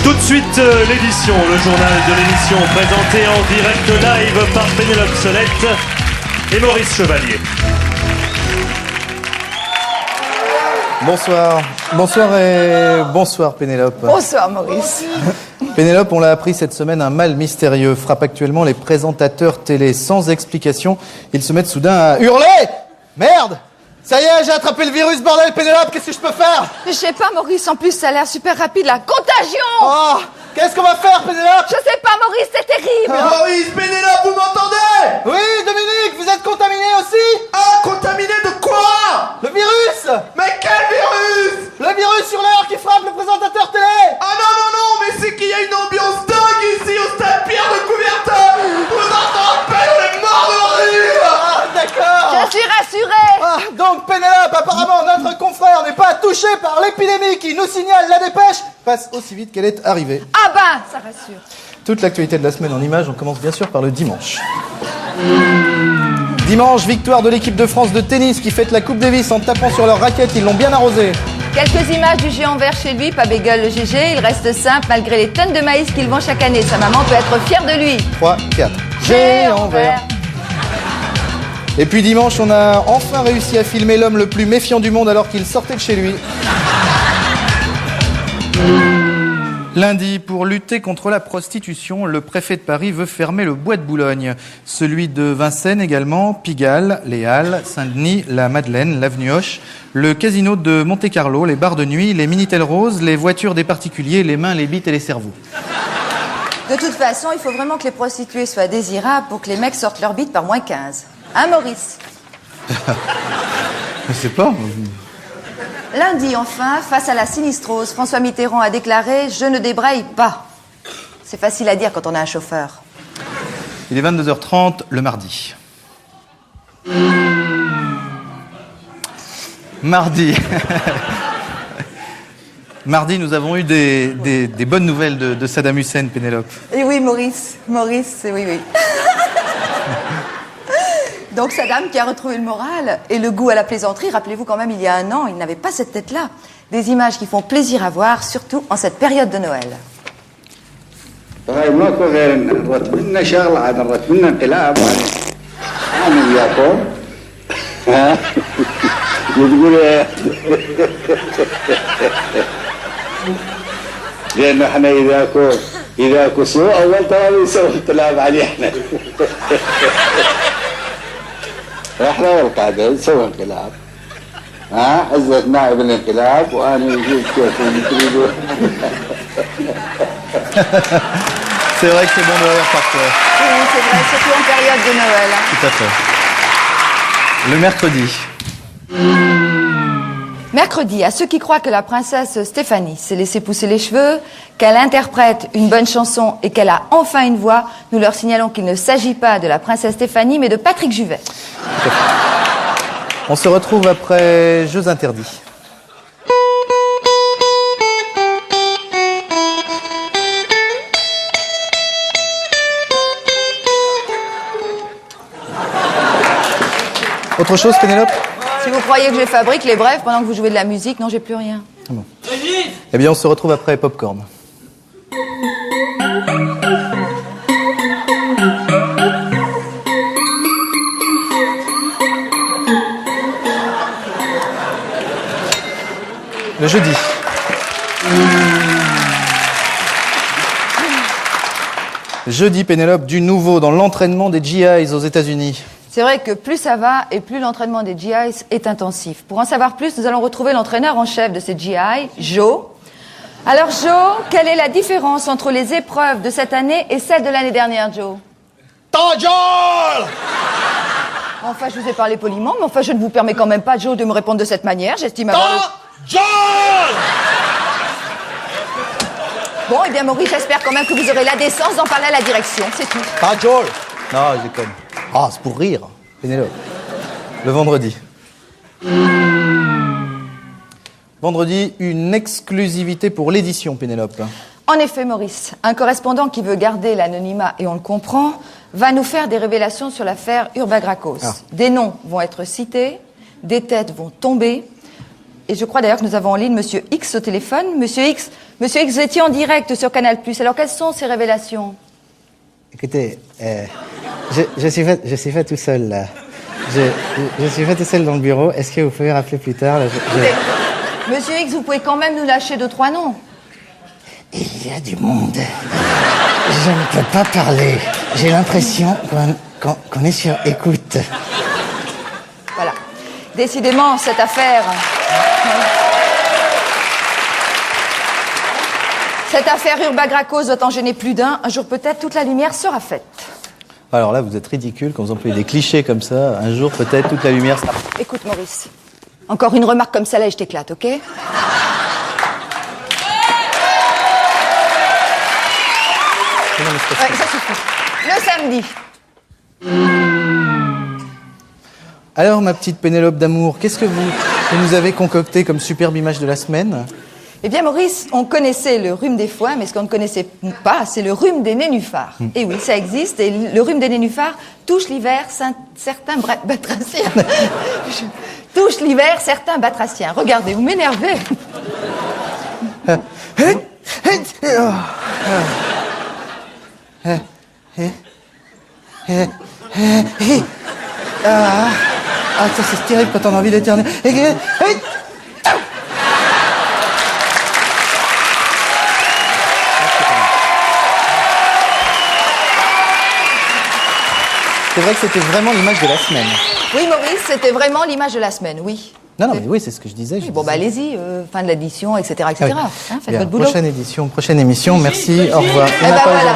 Tout de suite, l'édition, le journal de l'émission présenté en direct live par Pénélope Solette et Maurice Chevalier. Bonsoir Pénélope. Bonsoir Maurice. Pénélope, on l'a appris cette semaine, un mal mystérieux frappe actuellement les présentateurs télé sans explication. Ils se mettent soudain à hurler. Merde! Ça y est, j'ai attrapé le virus, bordel, Pénélope, qu'est-ce que je peux faire? Je sais pas Maurice, en plus ça a l'air super rapide, la contagion. Oh, qu'est-ce qu'on va faire, Pénélope? Je sais pas Maurice, c'est terrible. Maurice, Pénélope, vous m'entendez? Oui, Dominique, vous êtes contaminé aussi? Ah, contaminé de quoi? Le virus! Mais quel virus? Le virus sur l'air qui frappe le présentateur télé! Ah non, mais c'est qu'il y a une ambiance dingue ici au stade Pierre de Coubertin. Vous en rappelez, on est mort de rire. Ah, d'accord! Je suis rassurée. Ah, donc Pénélope, apparemment notre confrère n'est pas touché par l'épidémie qui nous signale la dépêche passe aussi vite qu'elle est arrivée. Ah ben, ça rassure. Toute l'actualité de la semaine en images, on commence bien sûr par le dimanche. Dimanche, victoire de l'équipe de France de tennis qui fête la Coupe Davis en tapant sur leur raquette, ils l'ont bien arrosée. Quelques images du géant vert chez lui, pas bégueule le GG, il reste simple malgré les tonnes de maïs qu'il vend chaque année. Sa maman peut être fière de lui. 3, 4. Géant vert. Et puis dimanche, on a enfin réussi à filmer l'homme le plus méfiant du monde alors qu'il sortait de chez lui. Lundi, pour lutter contre la prostitution, le préfet de Paris veut fermer le bois de Boulogne. Celui de Vincennes également, Pigalle, les Halles, Saint-Denis, la Madeleine, l'avenue Hoche, le casino de Monte-Carlo, les bars de nuit, les Minitel roses, les voitures des particuliers, les mains, les bites et les cerveaux. De toute façon, il faut vraiment que les prostituées soient désirables pour que les mecs sortent leur bite par moins 15. Hein Maurice? Je sais pas. Lundi, enfin, face à la sinistrose, François Mitterrand a déclaré « Je ne débraye pas ». C'est facile à dire quand on a un chauffeur. Il est 22h30, le mardi. Mardi, nous avons eu des bonnes nouvelles de Saddam Hussein, Pénélope. Et oui, Maurice, oui. Donc Saddam qui a retrouvé le moral et le goût à la plaisanterie. Rappelez-vous quand même, il y a un an, il n'avait pas cette tête-là. Des images qui font plaisir à voir, surtout en cette période de Noël. احنا والقاعده نسوي انقلاب عزت نائب الانقلاب وانا نجيب كيف تريدون. C'est vrai que c'est bon de rire parfois. Oui, c'est vrai, surtout en période de Noël. Tout à fait. Le mercredi. Mercredi, à ceux qui croient que la princesse Stéphanie s'est laissé pousser les cheveux, qu'elle interprète une bonne chanson et qu'elle a enfin une voix, nous leur signalons qu'il ne s'agit pas de la princesse Stéphanie, mais de Patrick Juvet. On se retrouve après Jeux interdits. Autre chose, Pénélope? Si vous croyez que je fabrique les brèves pendant que vous jouez de la musique, non, j'ai plus rien. Bon. Eh bien, on se retrouve après Popcorn. Le jeudi. Jeudi, Pénélope, du nouveau dans l'entraînement des GIs aux États-Unis. C'est vrai que plus ça va et plus l'entraînement des GIs est intensif. Pour en savoir plus, nous allons retrouver l'entraîneur en chef de ces GI, Joe. Alors Joe, quelle est la différence entre les épreuves de cette année et celles de l'année dernière, Joe? Ta gueule! Enfin, je vous ai parlé poliment, mais enfin, je ne vous permets quand même pas, Joe, de me répondre de cette manière. J'estime avoir... Ta gueule! Bon, eh bien, Maurice, j'espère quand même que vous aurez la décence d'en parler à la direction, c'est tout. Ta gueule! Non, je déconne. Ah, c'est pour rire, Pénélope. Le vendredi. Vendredi, une exclusivité pour l'édition, Pénélope. En effet, Maurice, un correspondant qui veut garder l'anonymat, et on le comprend, va nous faire des révélations sur l'affaire Urbagracos. Ah. Des noms vont être cités, des têtes vont tomber, et je crois d'ailleurs que nous avons en ligne Monsieur X au téléphone. Monsieur X, Monsieur X, vous étiez en direct sur Canal+. Alors, quelles sont ces révélations? Écoutez, je suis pas tout seul, là. Je suis pas tout seul dans le bureau. Est-ce que vous pouvez rappeler plus tard là, Écoutez, Monsieur X, vous pouvez quand même nous lâcher 2-3 noms. Il y a du monde. Je ne peux pas parler. J'ai l'impression qu'on est sur écoute. Voilà. Décidément, cette affaire... Cette affaire Urbagracos doit en gêner plus d'un. Un jour peut-être, toute la lumière sera faite. Alors là, vous êtes ridicule quand vous employez des clichés comme ça. Un jour, peut-être, toute la lumière sera... Écoute, Maurice, encore une remarque comme celle-là et je t'éclate, ok? Ouais, ça suffit. Le samedi. Alors, ma petite Pénélope d'amour, qu'est-ce que vous nous avez concocté comme superbe image de la semaine? Eh bien, Maurice, on connaissait le rhume des foins, mais ce qu'on ne connaissait pas, c'est le rhume des nénuphars. Et oui, ça existe, et le rhume des nénuphars touche l'hiver certains batraciens. Touche l'hiver certains batraciens. Regardez, vous m'énervez. Ah, ça c'est terrible quand on a envie d'éternuer. C'est vrai que c'était vraiment l'image de la semaine. Oui, Maurice, c'était vraiment l'image de la semaine, oui. Non, mais oui, c'est ce que je disais. Bon, bah allez-y, fin de l'édition, etc., etc. Ah oui. Hein, faites Bien, votre boulot. prochaine édition, prochaine émission. Merci, au revoir. Eh ben voilà.